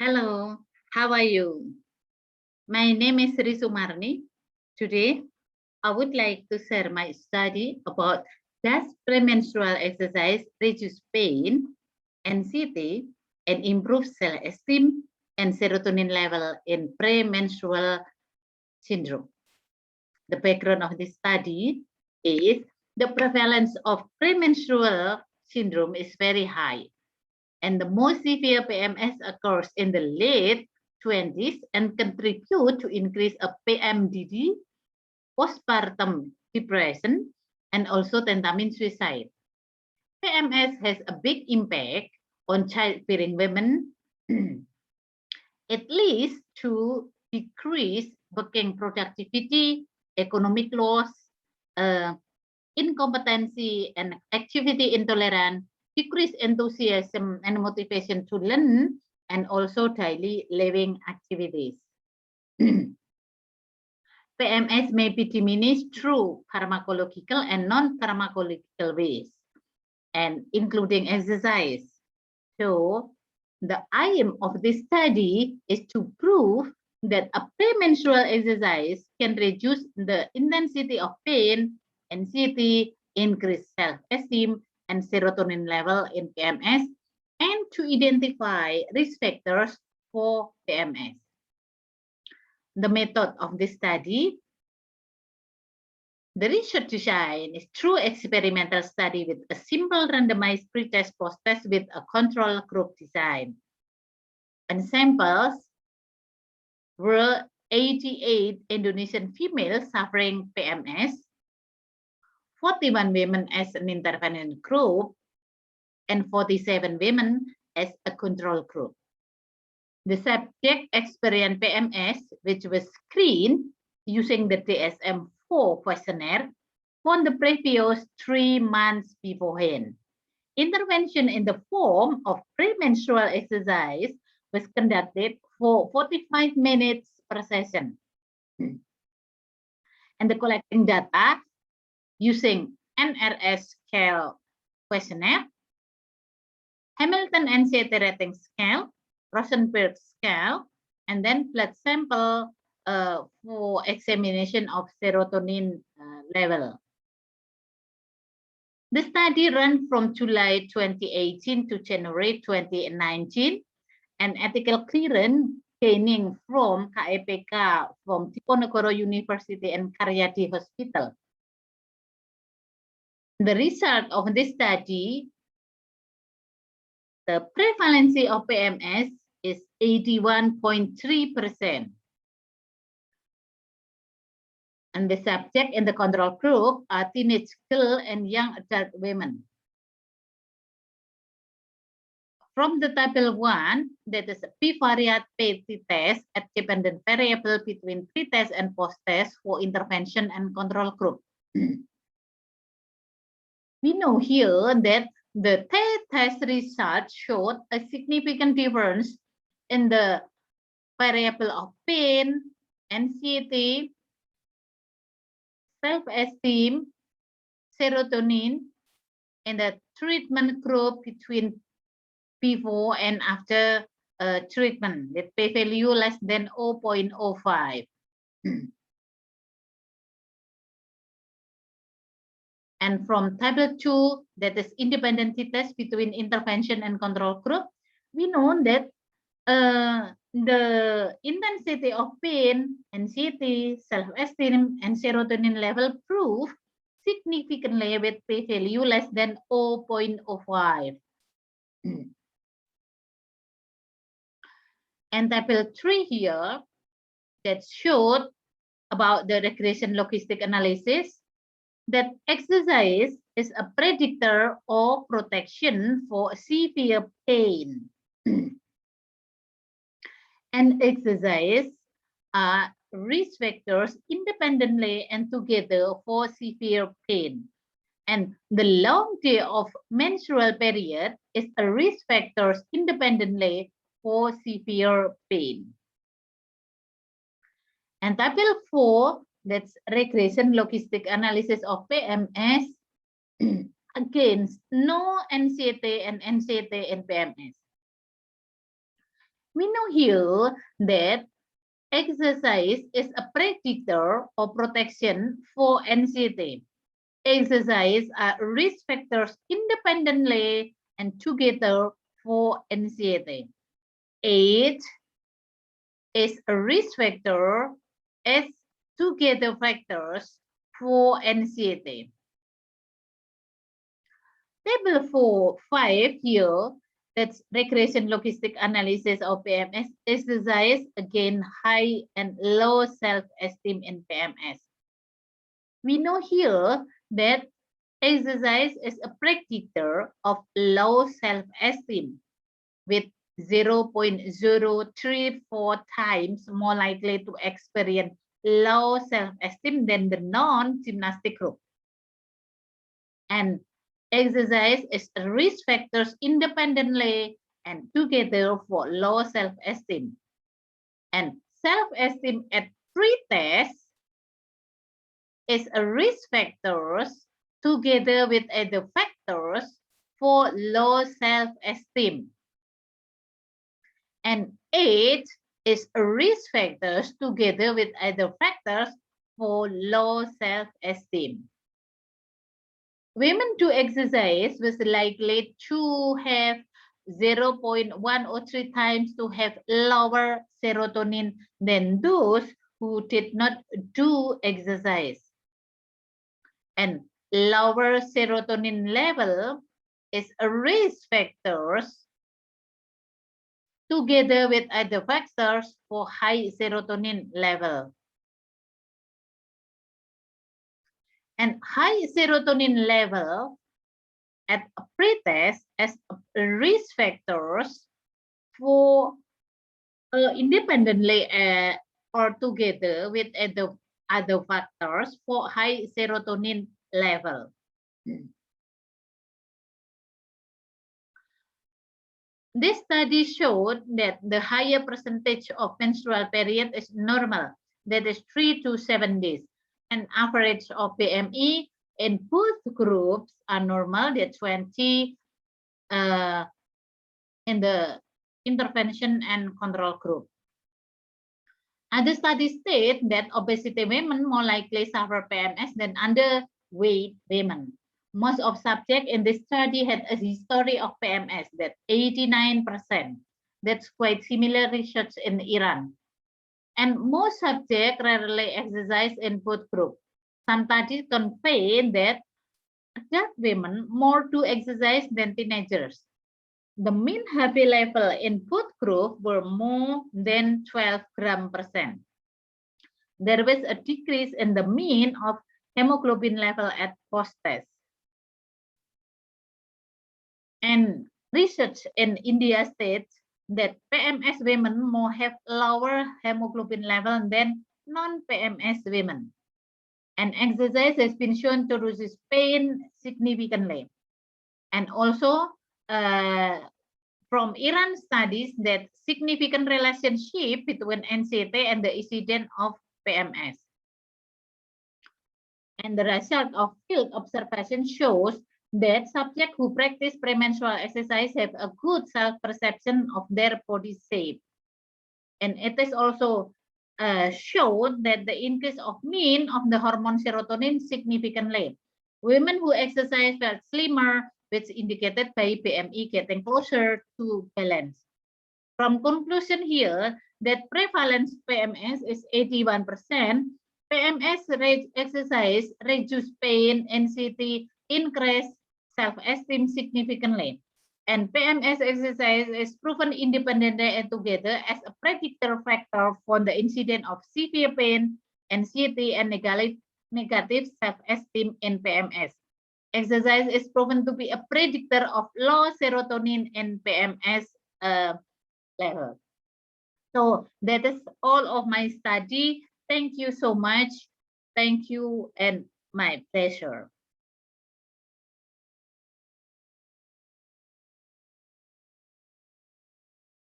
Hello, how are you? My name is Sumarni. Today, I would like to share my study about does premenstrual exercise reduce pain, anxiety, and improve self-esteem and serotonin level in premenstrual syndrome. The background of this study is the prevalence of premenstrual syndrome is very high, and the most severe PMS occurs in the late 20s and contribute to increase of PMDD, postpartum depression, and also tantamine suicide. PMS has a big impact on childbearing women. It leads to decreased working productivity, economic loss, incompetency, and activity intolerance, decreased enthusiasm and motivation to learn, and also daily living activities. PMS may be diminished through pharmacological and non-pharmacological ways, and including exercise. So the aim of this study is to prove that a premenstrual exercise can reduce the intensity of pain, anxiety, increase self-esteem, and serotonin level in PMS, and to identify risk factors for PMS. The method of this study, the research design is through experimental study with a simple randomized pretest post-test with a control group design. And samples were 88 Indonesian females suffering PMS, 41 women as an intervention group, and 47 women as a control group. The subject experienced PMS, which was screened using the DSM-4 questionnaire for the previous 3 months beforehand. Intervention in the form of premenstrual exercise was conducted for 45 minutes per session. And the collecting data using NRS scale questionnaire, Hamilton Anxiety Rating Scale, Rosenberg scale, and then blood sample for examination of serotonin level. The study ran from July 2018 to January 2019, and ethical clearance gaining from KEPK from Diponegoro University and Karyadi Hospital. The result of this study, the prevalence of PMS is 81.3%. And the subject in the control group are teenage girls and young adult women. From the table 1, that is a bivariate PT test at dependent variable between pre-test and post-test for intervention and control group. We know here that the test result showed a significant difference in the variable of pain, anxiety, self-esteem, serotonin in the treatment group between before and after treatment with p-value less than 0.05. And from table 2, that is independent test between intervention and control group, we know that the intensity of pain, anxiety, self-esteem, and serotonin level prove significantly with p-value less than 0.05. And table 3 here that showed about the regression logistic analysis that exercise is a predictor or protection for severe pain. And exercise are risk factors independently and together for severe pain. And the long day of menstrual period is a risk factors independently for severe pain. And table 4, that's regression logistic analysis of PMS against no anxiety and anxiety in PMS. We know here that exercise is a predictor of protection for anxiety. Exercise are risk factors independently and together for anxiety. Age is a risk factor as together factors for anxiety. Table 4.5 here, that's regression logistic analysis of PMS, exercise again high and low self-esteem in PMS. We know here that exercise is a predictor of low self-esteem with 0.034 times more likely to experience low self-esteem than the non-gymnastic group. And exercise is risk factors independently and together for low self-esteem. And self-esteem at pre-test is a risk factors together with other factors for low self-esteem. And age is a risk factors together with other factors for low self-esteem. Women do exercise was likely to have 0.103 times to have lower serotonin than those who did not do exercise. And lower serotonin level is a risk factors together with other factors for high serotonin level. And high serotonin level at pre-test as risk factors for independently or together with other factors for high serotonin level. This study showed that the higher percentage of menstrual period is normal, that is 3 to 7 days. An average of PME in both groups are normal, that 20 in the intervention and control group. Other studies state that obesity women more likely suffer PMS than underweight women. Most of subjects in this study had a history of PMS, that 89%. That's quite similar research in Iran. And most subjects rarely exercise in both groups. Some studies confirm that adult women more do exercise than teenagers. The mean HB level in both groups were more than 12 grams per cent. There was a decrease in the mean of hemoglobin level at post-test. And research in India states that PMS women more have lower hemoglobin level than non-PMS women. And exercise has been shown to reduce pain significantly. And also from Iran studies that significant relationship between anxiety and the incidence of PMS. And the result of field observation shows that subjects who practice premenstrual exercise have a good self-perception of their body shape. And it is also shown that the increase of mean of the hormone serotonin significantly. Women who exercise felt slimmer, which indicated by BMI getting closer to balance. From conclusion here, that prevalence PMS is 81%, PMS exercise reduce pain, anxiety, increase self-esteem significantly. And PMS exercise is proven independently and together as a predictor factor for the incidence of severe pain, anxiety, and negative self-esteem in PMS. Exercise is proven to be a predictor of low serotonin in PMS level. So that is all of my study. Thank you so much. Thank you and my pleasure.